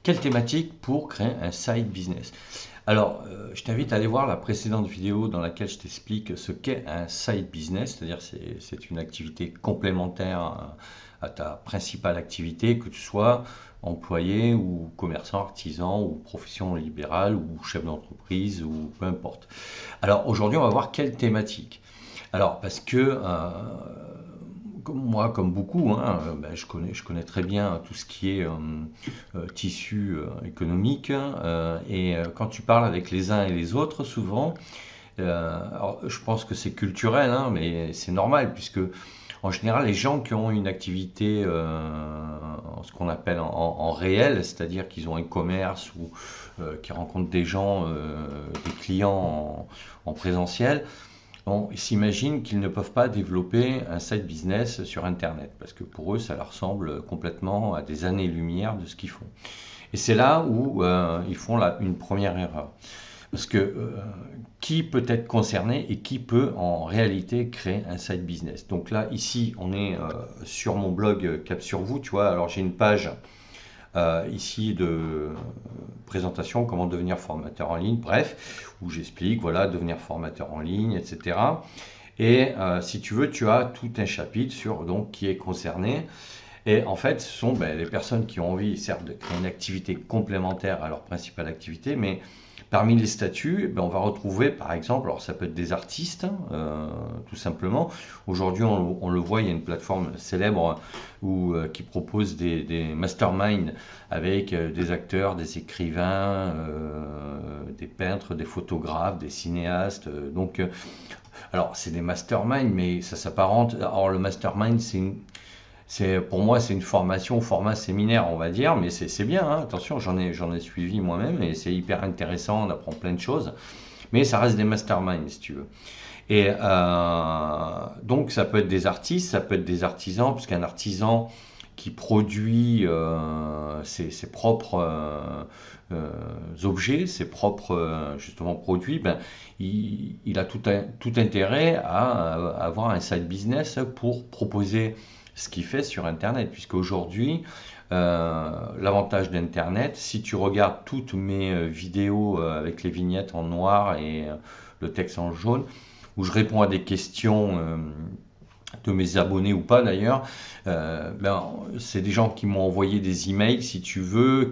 Quelle thématique pour créer un side business? Alors, je t'invite à aller voir la précédente vidéo dans laquelle je t'explique ce qu'est un side business, c'est-à-dire c'est une activité complémentaire à ta principale activité, que tu sois employé ou commerçant, artisan ou profession libérale ou chef d'entreprise ou peu importe. Alors aujourd'hui, on va voir quelle thématique. Alors, parce que comme moi, comme beaucoup, hein, ben, je connais très bien tout ce qui est tissu économique. Quand tu parles avec les uns et les autres, souvent, alors, je pense que c'est culturel, hein, mais c'est normal, puisque en général, les gens qui ont une activité, ce qu'on appelle en réel, c'est-à-dire qu'ils ont un commerce ou qui rencontrent des gens, des clients en présentiel, bon, ils s'imaginent qu'ils ne peuvent pas développer un side business sur Internet, parce que pour eux, ça leur semble complètement à des années-lumière de ce qu'ils font. Et c'est là où ils font une première erreur. Parce que qui peut être concerné et qui peut en réalité créer un side business. Donc là, ici, on est sur mon blog Cap sur vous, tu vois. Alors j'ai une page ici de présentation, comment devenir formateur en ligne, bref, où j'explique, voilà, devenir formateur en ligne, etc. Et si tu veux, tu as tout un chapitre sur donc qui est concerné. Et en fait, ce sont ben, les personnes qui ont envie, certes, de créer une activité complémentaire à leur principale activité, mais parmi les statuts, ben, on va retrouver, par exemple, alors ça peut être des artistes, tout simplement. Aujourd'hui, on le voit, il y a une plateforme célèbre qui propose des masterminds avec des acteurs, des écrivains, des peintres, des photographes, des cinéastes. Alors, c'est des masterminds, mais ça s'apparente. Alors, le mastermind, pour moi, c'est une formation au format séminaire, on va dire, mais c'est bien, hein. Attention, j'en ai suivi moi-même et c'est hyper intéressant, on apprend plein de choses, mais ça reste des masterminds, si tu veux. Et donc, ça peut être des artistes, ça peut être des artisans, parce qu'un artisan qui produit ses propres objets, ses propres justement produits, ben, il a tout intérêt à avoir un side business pour proposer ce qu'il fait sur Internet, puisque aujourd'hui, l'avantage d'Internet, si tu regardes toutes mes vidéos avec les vignettes en noir et le texte en jaune, où je réponds à des questions de mes abonnés ou pas d'ailleurs, ben, c'est des gens qui m'ont envoyé des emails si tu veux,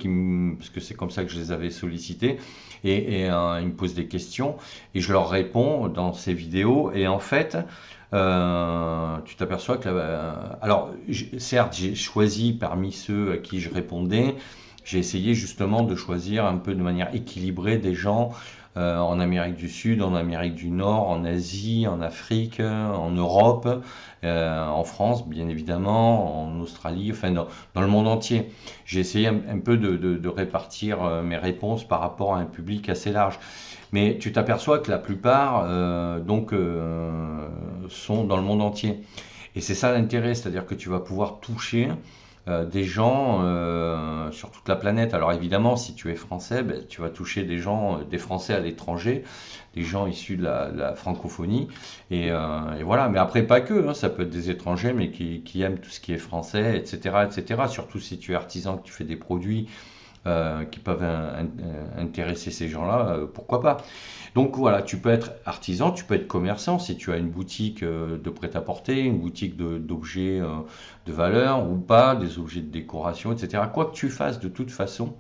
parce que c'est comme ça que je les avais sollicités, et ils me posent des questions et je leur réponds dans ces vidéos. Et en fait, tu t'aperçois que alors certes j'ai choisi parmi ceux à qui je répondais, j'ai essayé justement de choisir un peu de manière équilibrée des gens en Amérique du Sud, en Amérique du Nord, en Asie, en Afrique, en Europe, en France bien évidemment, en Australie, enfin dans le monde entier. J'ai essayé un peu de répartir mes réponses par rapport à un public assez large. Mais tu t'aperçois que la plupart sont dans le monde entier. Et c'est ça l'intérêt, c'est-à-dire que tu vas pouvoir toucher des gens sur toute la planète. Alors évidemment, si tu es français, ben, tu vas toucher des gens, des Français à l'étranger, des gens issus de la francophonie. Et voilà, mais après pas que, hein, ça peut être des étrangers, mais qui aiment tout ce qui est français, etc., etc. Surtout si tu es artisan, que tu fais des produits qui peuvent intéresser ces gens-là, pourquoi pas. Donc voilà, tu peux être artisan, tu peux être commerçant si tu as une boutique de prêt-à-porter, une boutique d'objets de valeur ou pas, des objets de décoration, etc. Quoi que tu fasses, de toute façon,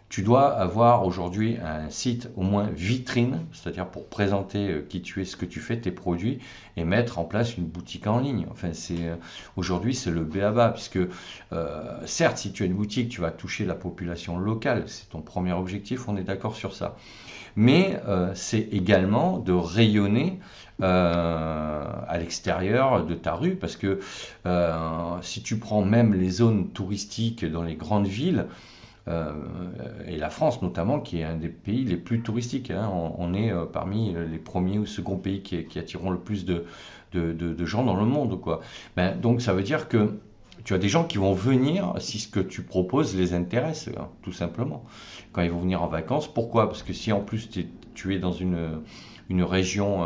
tu dois avoir aujourd'hui un site au moins vitrine, c'est-à-dire pour présenter qui tu es, ce que tu fais, tes produits, et mettre en place une boutique en ligne. Enfin, aujourd'hui c'est le b.a.-ba, puisque certes, si tu as une boutique, tu vas toucher la population locale, c'est ton premier objectif, on est d'accord sur ça. Mais c'est également de rayonner à l'extérieur de ta rue, parce que si tu prends même les zones touristiques dans les grandes villes, euh, et la France notamment, qui est un des pays les plus touristiques, hein. On est parmi les premiers ou seconds pays qui attireront le plus de gens dans le monde, quoi. Ben, donc ça veut dire que tu as des gens qui vont venir si ce que tu proposes les intéresse, hein, tout simplement. Quand ils vont venir en vacances, pourquoi? Parce que si en plus tu es dans une région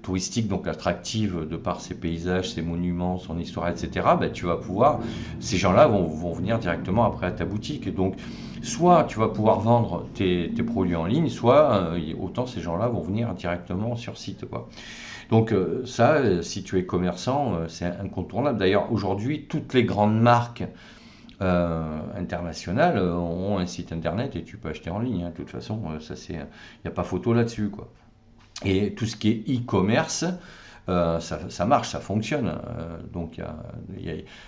touristique, donc attractive de par ses paysages, ses monuments, son histoire, etc., ben, tu vas pouvoir, ces gens-là vont venir directement après à ta boutique. Et donc, soit tu vas pouvoir vendre tes produits en ligne, soit autant ces gens-là vont venir directement sur site, quoi. Donc ça, si tu es commerçant, c'est incontournable. D'ailleurs, aujourd'hui, toutes les grandes marques internationales ont un site internet et tu peux acheter en ligne, hein. De toute façon, ça c'est, il n'y a pas photo là-dessus, quoi. Et tout ce qui est e-commerce, ça marche, ça fonctionne. Donc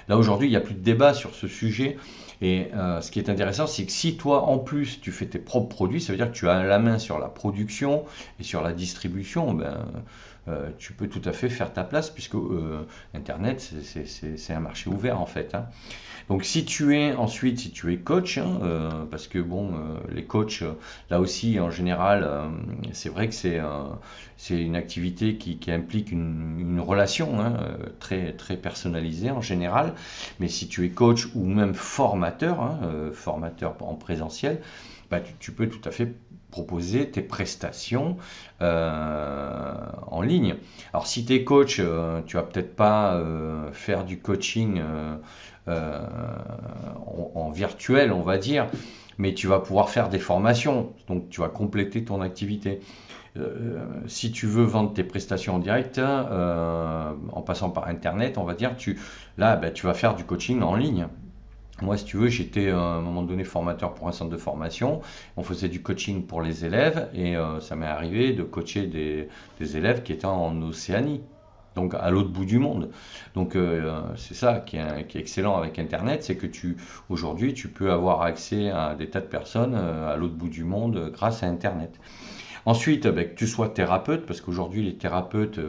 là aujourd'hui, il n'y a plus de débat sur ce sujet. Et ce qui est intéressant, c'est que si toi, en plus, tu fais tes propres produits, ça veut dire que tu as la main sur la production et sur la distribution. Ben, tu peux tout à fait faire ta place puisque Internet, c'est un marché ouvert en fait, hein. Donc si tu es ensuite, si tu es coach, hein, parce que bon, les coachs, là aussi en général, c'est vrai que c'est une activité qui implique une relation, hein, très, très personnalisée en général. Mais si tu es coach ou même formateur, hein, formateur en présentiel, bah, tu peux tout à fait proposer tes prestations en ligne. Alors si tu es coach, tu vas peut-être pas faire du coaching euh, en virtuel, on va dire, mais tu vas pouvoir faire des formations, donc tu vas compléter ton activité. Si tu veux vendre tes prestations en direct, en passant par Internet, on va dire, là, ben, tu vas faire du coaching en ligne. Moi, si tu veux, j'étais à un moment donné formateur pour un centre de formation. On faisait du coaching pour les élèves et ça m'est arrivé de coacher des élèves qui étaient en Océanie, donc à l'autre bout du monde. Donc c'est ça qui est excellent avec Internet, c'est que aujourd'hui, tu peux avoir accès à des tas de personnes à l'autre bout du monde grâce à Internet. Ensuite, ben, que tu sois thérapeute, parce qu'aujourd'hui, les thérapeutes,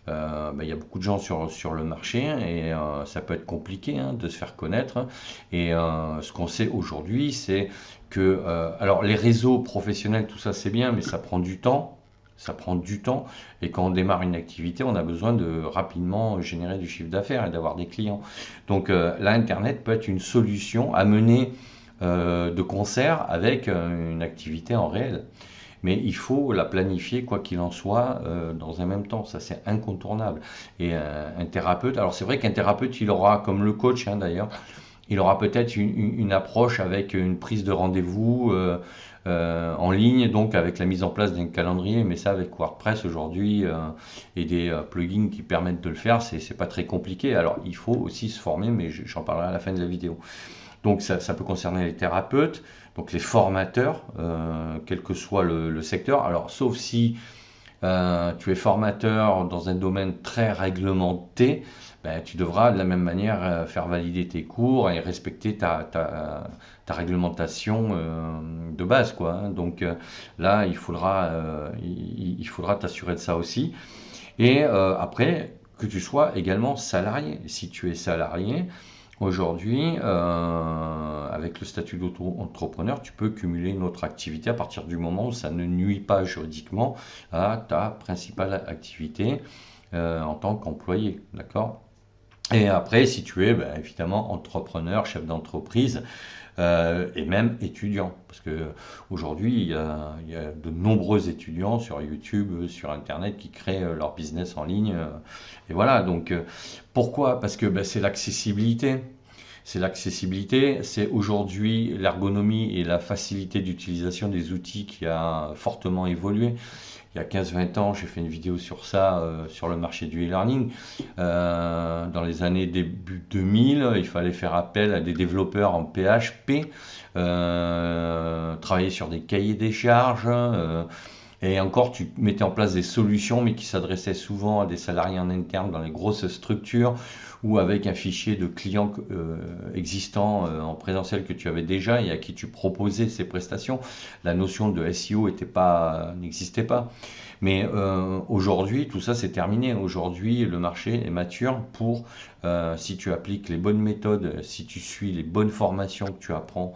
ben, il y a beaucoup de gens sur le marché et ça peut être compliqué, hein, de se faire connaître. Et ce qu'on sait aujourd'hui, c'est que, alors les réseaux professionnels, tout ça c'est bien, mais ça prend du temps. Ça prend du temps et quand on démarre une activité, on a besoin de rapidement générer du chiffre d'affaires et d'avoir des clients. Donc là, Internet peut être une solution à mener de concert avec une activité en réel. Mais il faut la planifier, quoi qu'il en soit, dans un même temps. Ça, c'est incontournable. Et un thérapeute, alors c'est vrai qu'un thérapeute, il aura, comme le coach, hein, d'ailleurs, il aura peut-être une approche avec une prise de rendez-vous en ligne, donc avec la mise en place d'un calendrier, mais ça avec WordPress aujourd'hui et des plugins qui permettent de le faire, c'est pas très compliqué. Alors il faut aussi se former, mais j'en parlerai à la fin de la vidéo. Donc ça peut concerner les thérapeutes, donc les formateurs, quel que soit le secteur. Alors sauf si tu es formateur dans un domaine très réglementé, ben, tu devras de la même manière faire valider tes cours et respecter ta réglementation de base, quoi, hein. Donc là, il faudra t'assurer de ça aussi. Et après, que tu sois également salarié. Si tu es salarié, aujourd'hui, avec le statut d'auto-entrepreneur, tu peux cumuler une autre activité à partir du moment où ça ne nuit pas juridiquement à ta principale activité en tant qu'employé, d'accord? Et après, si tu es ben, évidemment entrepreneur, chef d'entreprise et même étudiant, parce que aujourd'hui il y a de nombreux étudiants sur YouTube, sur Internet qui créent leur business en ligne. Et voilà, donc pourquoi? Parce que ben, c'est l'accessibilité. C'est l'accessibilité, c'est aujourd'hui l'ergonomie et la facilité d'utilisation des outils qui a fortement évolué. Il y a 15-20 ans, j'ai fait une vidéo sur ça, sur le marché du e-learning. Dans les années début 2000, il fallait faire appel à des développeurs en PHP, travailler sur des cahiers des charges. Et encore, tu mettais en place des solutions, mais qui s'adressaient souvent à des salariés en interne dans les grosses structures ou avec un fichier de clients existants en présentiel que tu avais déjà et à qui tu proposais ces prestations. La notion de SEO n'existait pas. Mais aujourd'hui, tout ça c'est terminé. Aujourd'hui, le marché est mature pour, si tu appliques les bonnes méthodes, si tu suis les bonnes formations que tu apprends,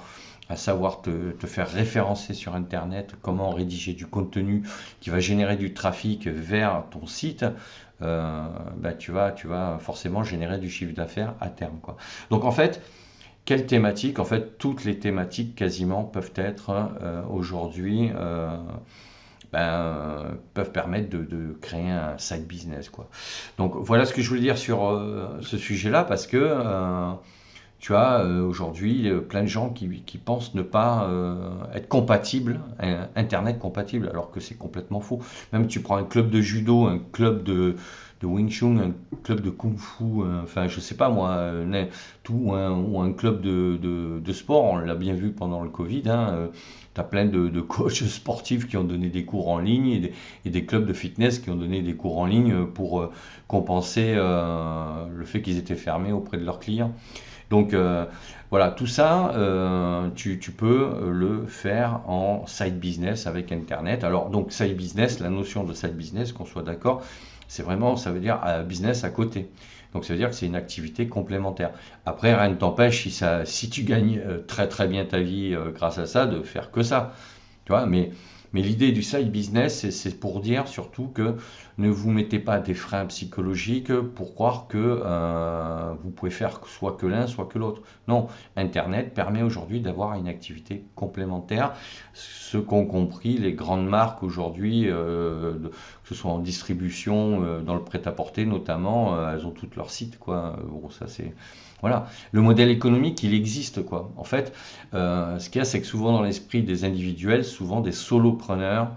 à savoir te faire référencer sur Internet, comment rédiger du contenu qui va générer du trafic vers ton site, tu vas forcément générer du chiffre d'affaires à terme, quoi. Donc en fait, quelle thématique? En fait, toutes les thématiques quasiment peuvent être aujourd'hui, peuvent permettre de créer un side business, quoi. Donc voilà ce que je voulais dire sur ce sujet-là, parce que tu as aujourd'hui plein de gens qui pensent ne pas être compatibles, Internet compatible, alors que c'est complètement faux. Même tu prends un club de judo, un club de Wing Chun, un club de Kung Fu, enfin je sais pas moi, tout, ou un club de sport, on l'a bien vu pendant le Covid, hein, tu as plein de coachs sportifs qui ont donné des cours en ligne et des clubs de fitness qui ont donné des cours en ligne pour compenser le fait qu'ils étaient fermés auprès de leurs clients. Donc voilà, tout ça, tu peux le faire en side business avec Internet. Alors donc side business, la notion de side business, qu'on soit d'accord, c'est vraiment, ça veut dire business à côté. Donc ça veut dire que c'est une activité complémentaire. Après, rien ne t'empêche, si tu gagnes très très bien ta vie grâce à ça, de faire que ça. Tu vois, mais l'idée du side business, c'est pour dire surtout que ne vous mettez pas des freins psychologiques pour croire que vous pouvez faire soit que l'un, soit que l'autre. Non, Internet permet aujourd'hui d'avoir une activité complémentaire. Ce qu'ont compris les grandes marques aujourd'hui, que ce soit en distribution, dans le prêt-à-porter notamment, elles ont toutes leurs sites, quoi. Bon, ça c'est... Voilà, le modèle économique, il existe, quoi. En fait, ce qu'il y a, c'est que souvent dans l'esprit des individuels, souvent des solopreneurs,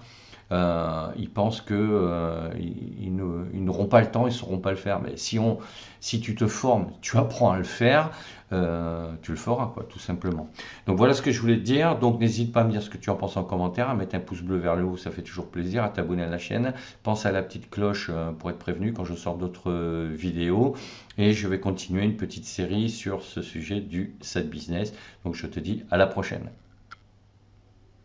ils pensent que ils n'auront pas le temps, ils ne sauront pas le faire. Mais si tu te formes, tu apprends à le faire, tu le feras, quoi, tout simplement. Donc voilà ce que je voulais te dire. Donc n'hésite pas à me dire ce que tu en penses en commentaire, à mettre un pouce bleu vers le haut, ça fait toujours plaisir, à t'abonner à la chaîne. Pense à la petite cloche pour être prévenu quand je sors d'autres vidéos. Et je vais continuer une petite série sur ce sujet du side business. Donc je te dis à la prochaine.